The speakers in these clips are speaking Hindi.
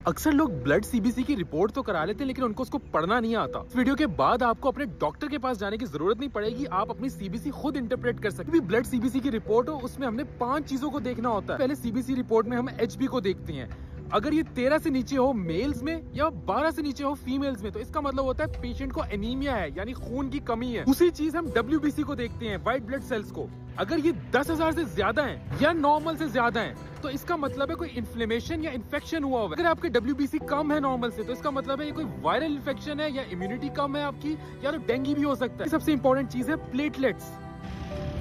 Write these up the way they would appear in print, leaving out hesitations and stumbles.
अक्सर लोग ब्लड सीबीसी की रिपोर्ट तो करा लेते हैं, लेकिन उनको उसको पढ़ना नहीं आता। इस वीडियो के बाद आपको अपने डॉक्टर के पास जाने की जरूरत नहीं पड़ेगी, आप अपनी सीबीसी खुद इंटरप्रेट कर सकते हैं। ब्लड सीबीसी की रिपोर्ट हो, उसमें हमने 5 चीजों को देखना होता है। पहले सीबीसी रिपोर्ट में हम एचबी को देखते हैं। अगर ये 13 से नीचे हो मेल्स में या 12 से नीचे हो फीमेल्स में, तो इसका मतलब होता है पेशेंट को एनीमिया है, यानी खून की कमी है। दूसरी चीज हम डब्ल्यूबीसी को देखते हैं, व्हाइट ब्लड सेल्स को। अगर ये 10,000 से ज्यादा है या नॉर्मल से ज्यादा है, तो इसका मतलब है कोई इन्फ्लेमेशन या इन्फेक्शन हुआ होगा। अगर आपके डब्ल्यूबीसी कम है नॉर्मल से, तो इसका मतलब है ये कोई वायरल इन्फेक्शन है या इम्यूनिटी कम है आपकी, या तो डेंगू भी हो सकता है। सबसे इंपॉर्टेंट चीज है प्लेटलेट्स।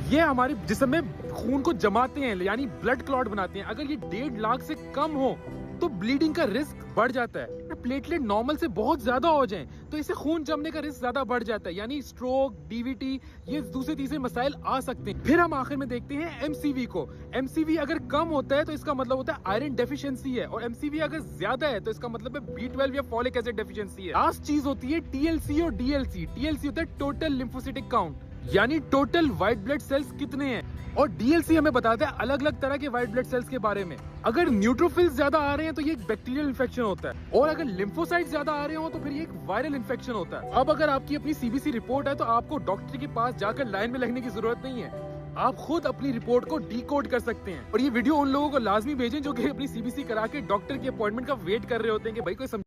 ये हमारे जिस्म में खून को जमाते हैं, यानी ब्लड क्लॉट बनाते हैं। अगर ये 1.5 लाख से कम हो तो ब्लीडिंग का रिस्क बढ़ जाता है। प्लेटलेट नॉर्मल से बहुत ज्यादा हो जाएं, तो इससे खून जमने का रिस्क ज्यादा बढ़ जाता है, यानी स्ट्रोक, डीवीटी, ये दूसरे तीसरे मसाइल आ सकते हैं। फिर हम आखिर में देखते हैं एमसीवी को। एमसीवी अगर कम होता है तो इसका मतलब होता है आयरन डेफिशिएंसी है, और एमसीवी अगर ज्यादा है तो इसका मतलब है B12 या फॉलिक एसिड डेफिशिएंसी है। लास्ट चीज होती है टीएलसी और डीएलसी। टीएलसी होता है टोटल लिम्फोसिटिक काउंट, यानी टोटल व्हाइट ब्लड सेल्स कितने हैं, और डीएलसी हमें बताता है अलग अलग तरह के व्हाइट ब्लड सेल्स के बारे में। अगर न्यूट्रोफिल्स ज्यादा आ रहे हैं तो ये एक बैक्टीरियल इन्फेक्शन होता है, और अगर लिम्फोसाइट्स ज्यादा आ रहे हो तो फिर ये एक वायरल इन्फेक्शन होता है। अब अगर आपकी अपनी सीबीसी रिपोर्ट है तो आपको डॉक्टर के पास जाकर लाइन में लगने की जरूरत नहीं है, आप खुद अपनी रिपोर्ट को डिकोड कर सकते हैं। और ये वीडियो उन लोगों को लाजमी भेजें जो कि अपनी सीबीसी करा के डॉक्टर की अपॉइंटमेंट का वेट कर रहे होते हैं कि भाई कोई